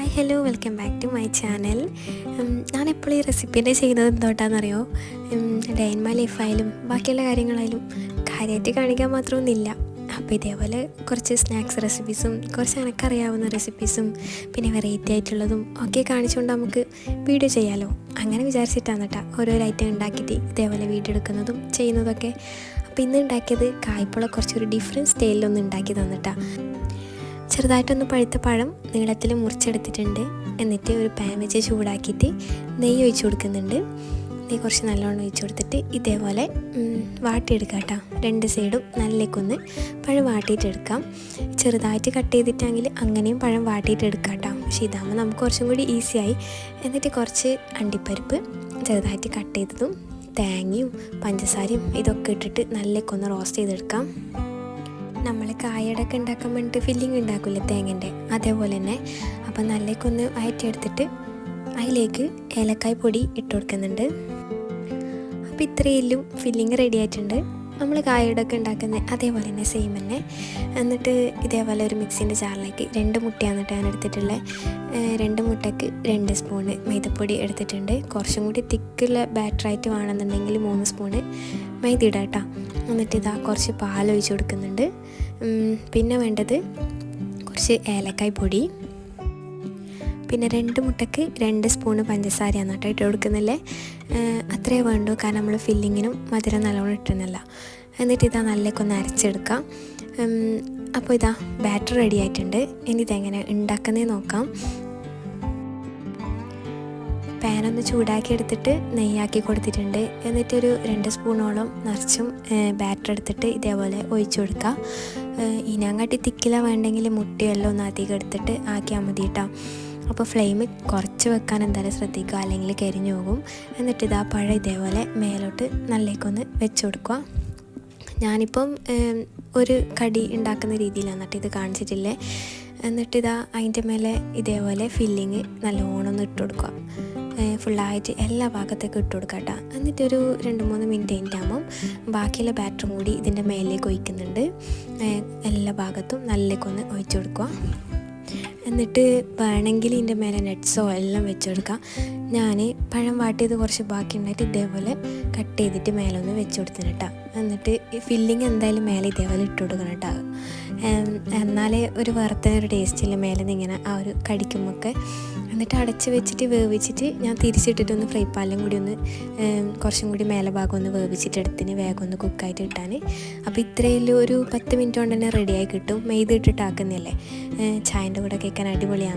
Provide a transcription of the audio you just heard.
Hi hello welcome back to my channel. ഞാനെപ്പോഴും ഈ റെസിപ്പീൻ്റെ ചെയ്യുന്നത് എന്തോട്ടാണെന്നറിയോ? ഡേ ഇൻ മൈ ലൈഫായാലും ബാക്കിയുള്ള കാര്യങ്ങളായാലും കാര്യമായിട്ട് കാണിക്കാൻ മാത്രമൊന്നുമില്ല. അപ്പോൾ ഇതേപോലെ കുറച്ച് സ്നാക്സ് റെസിപ്പീസും കുറച്ച് എനിക്കറിയാവുന്ന റെസിപ്പീസും പിന്നെ വെറൈറ്റി ആയിട്ടുള്ളതും ഒക്കെ കാണിച്ചുകൊണ്ട് നമുക്ക് വീഡിയോ ചെയ്യാമല്ലോ. അങ്ങനെ വിചാരിച്ചിട്ടാണ് കേട്ടോ ഓരോരോ ഐറ്റം ഉണ്ടാക്കിയിട്ട് ഇതേപോലെ വീഡിയോ എടുക്കുന്നതും ചെയ്യുന്നതൊക്കെ. അപ്പോൾ ഇന്ന് ഉണ്ടാക്കിയത് കായ്പോള കുറച്ചൊരു ഡിഫറെൻറ്റ് സ്റ്റൈലിലൊന്ന് ഉണ്ടാക്കി തന്നിട്ടാണ്. ചെറുതായിട്ടൊന്ന് പഴുത്ത പഴം നീളത്തിൽ മുറിച്ചെടുത്തിട്ടുണ്ട്. എന്നിട്ട് ഒരു പാൻ വെച്ച് ചൂടാക്കിയിട്ട് നെയ്യ് ഒഴിച്ച് കൊടുക്കുന്നുണ്ട്. നെയ്യ് കുറച്ച് നല്ലോണം ഒഴിച്ച് കൊടുത്തിട്ട് ഇതേപോലെ വാട്ടിയെടുക്കാം കേട്ടോ. രണ്ട് സൈഡും നല്ലേക്കൊന്ന് പഴം വാട്ടിയിട്ടെടുക്കാം. ചെറുതായിട്ട് കട്ട് ചെയ്തിട്ടെങ്കിൽ അങ്ങനെയും പഴം വാട്ടിയിട്ടെടുക്കാം കേട്ടോ. പക്ഷേ ഇതാകുമ്പോൾ നമുക്ക് കുറച്ചും കൂടി ഈസിയായി. എന്നിട്ട് കുറച്ച് അണ്ടിപ്പരിപ്പ് ചെറുതായിട്ട് കട്ട് ചെയ്തതും തേങ്ങയും പഞ്ചസാരയും ഇതൊക്കെ ഇട്ടിട്ട് നല്ലേക്കൊന്ന് റോസ്റ്റ് ചെയ്തെടുക്കാം. നമ്മൾ കായടൊക്കെ ഉണ്ടാക്കാൻ വേണ്ടിയിട്ട് ഫില്ലിങ് ഉണ്ടാക്കില്ലേ തേങ്ങൻ്റെ, അതേപോലെ തന്നെ. അപ്പം നല്ലേക്കൊന്ന് വഴറ്റിയെടുത്തിട്ട് അതിലേക്ക് ഏലക്കായ് പൊടി ഇട്ട് കൊടുക്കുന്നുണ്ട്. അപ്പോൾ ഇത്രയെല്ലാം ഫില്ലിങ് റെഡി ആയിട്ടുണ്ട്. നമ്മൾ കായടൊക്കെ ഉണ്ടാക്കുന്നത് അതേപോലെ തന്നെ സെയിം തന്നെ. എന്നിട്ട് ഇതേപോലെ ഒരു മിക്സിൻ്റെ ജാറിലേക്ക് 2 മുട്ടയാണ് ഞാൻ എടുത്തിട്ടുള്ളത്. 2 മുട്ടയ്ക്ക് 2 സ്പൂണ് മൈദപ്പൊടി എടുത്തിട്ടുണ്ട്. കുറച്ചും കൂടി തിക്കുള്ള ബാറ്ററായിട്ട് വേണമെന്നുണ്ടെങ്കിൽ 3 സ്പൂണ് മൈദ ഇടാം കേട്ടോ. എന്നിട്ട് ഇതാ കുറച്ച് പാലൊഴിച്ച് കൊടുക്കുന്നുണ്ട്. പിന്നെ വേണ്ടത് കുറച്ച് ഏലക്കായ് പൊടി, പിന്നെ 2 മുട്ടയ്ക്ക് 2 സ്പൂണ് പഞ്ചസാരയാണ് കേട്ടോ ഇട്ട് കൊടുക്കുന്നില്ലേ. അത്രേ വേണ്ടൂ, കാരണം നമ്മൾ ഫില്ലിങ്ങിനും മധുരം നല്ലോണം ഇട്ടുന്നില്ല. എന്നിട്ട് ഇതാ നല്ലേക്കൊന്ന് അരച്ചെടുക്കാം. അപ്പോൾ ഇതാ ബാറ്റർ റെഡി ആയിട്ടുണ്ട്. ഇനി ഇതെങ്ങനെ ഉണ്ടാക്കുന്നതെന്ന് നോക്കാം. പാനൊന്ന് ചൂടാക്കി എടുത്തിട്ട് നെയ്യാക്കി കൊടുത്തിട്ടുണ്ട്. എന്നിട്ടൊരു 2 സ്പൂണോളം നിറച്ചും ബാറ്റർ എടുത്തിട്ട് ഇതേപോലെ ഒഴിച്ചു കൊടുക്കുക. ഇതിനങ്ങാട്ടി തിക്കില വേണ്ടെങ്കിൽ മുട്ടയെല്ലാം ഒന്ന് അധികം എടുത്തിട്ട് ആക്കിയാൽ മതി കേട്ടോ. അപ്പോൾ ഫ്ലെയിം കുറച്ച് വെക്കാൻ എന്തായാലും ശ്രദ്ധിക്കുക, അല്ലെങ്കിൽ കരിഞ്ഞു പോകും. എന്നിട്ട് ഇതാ പഴം ഇതേപോലെ മേലോട്ട് നല്ലേക്കൊന്ന് വെച്ച് കൊടുക്കുക. ഞാനിപ്പം ഒരു കടി ഉണ്ടാക്കുന്ന രീതിയിലാണ് കേട്ടോ ഇത് കാണിച്ചിട്ടില്ലേ. എന്നിട്ടിതാ അതിൻ്റെ മേലെ ഇതേപോലെ ഫില്ലിങ് നല്ലോണം ഒന്ന് ഇട്ട് കൊടുക്കുക. ഫുള്ളായിട്ട് എല്ലാ ഭാഗത്തേക്കും ഇട്ട് കൊടുക്കുക കേട്ടോ. എന്നിട്ടൊരു 2-3 മിനിറ്റ് കഴിഞ്ഞാകുമ്പം ബാക്കിയുള്ള ബാറ്ററും കൂടി ഇതിൻ്റെ മേലേക്ക് ഒഴിക്കുന്നുണ്ട്. എല്ലാ ഭാഗത്തും നല്ലേക്കൊന്ന് ഒഴിച്ചു കൊടുക്കുക. എന്നിട്ട് വേണമെങ്കിൽ ഇതിൻ്റെ മേലെ നട്ട്സോ എല്ലാം വെച്ച് കൊടുക്കാം. ഞാൻ പഴം വാട്ടിയത് കുറച്ച് ബാക്കി ഉണ്ടായിട്ട് ഇതേപോലെ കട്ട് ചെയ്തിട്ട് മേലെ ഒന്ന് വെച്ച് കൊടുത്തിന് കേട്ടോ. എന്നിട്ട് ഫില്ലിങ് എന്തായാലും മേലെ ഇതേപോലെ ഇട്ട് കൊടുക്കണം കേട്ടോ. എന്നാലേ ഒരു വേറെത്തന്നെ ടേസ്റ്റില്ല മേലെ നിന്ന് ഇങ്ങനെ ആ ഒരു കടിക്കുമൊക്കെ. എന്നിട്ട് അടച്ച് വെച്ചിട്ട് വേവിച്ചിട്ട് ഞാൻ തിരിച്ചിട്ടിട്ടൊന്ന് ഫ്രൈ പാനിലും കൂടി ഒന്ന് കുറച്ചും കൂടി മേലെ ഭാഗം ഒന്ന് വേവിച്ചിട്ടെടുത്തിന് വേഗം ഒന്ന് കുക്കായിട്ട് ഇട്ടാൻ. അപ്പോൾ ഇത്രയും ഒരു 10 മിനിറ്റ് കൊണ്ട് തന്നെ റെഡിയായി കിട്ടും. മെയ്ത് ഇട്ടിട്ടാക്കുന്നില്ലേ, ചായൻ്റെ കൂടെ കേൾക്കാൻ അടിപൊളിയാണ്.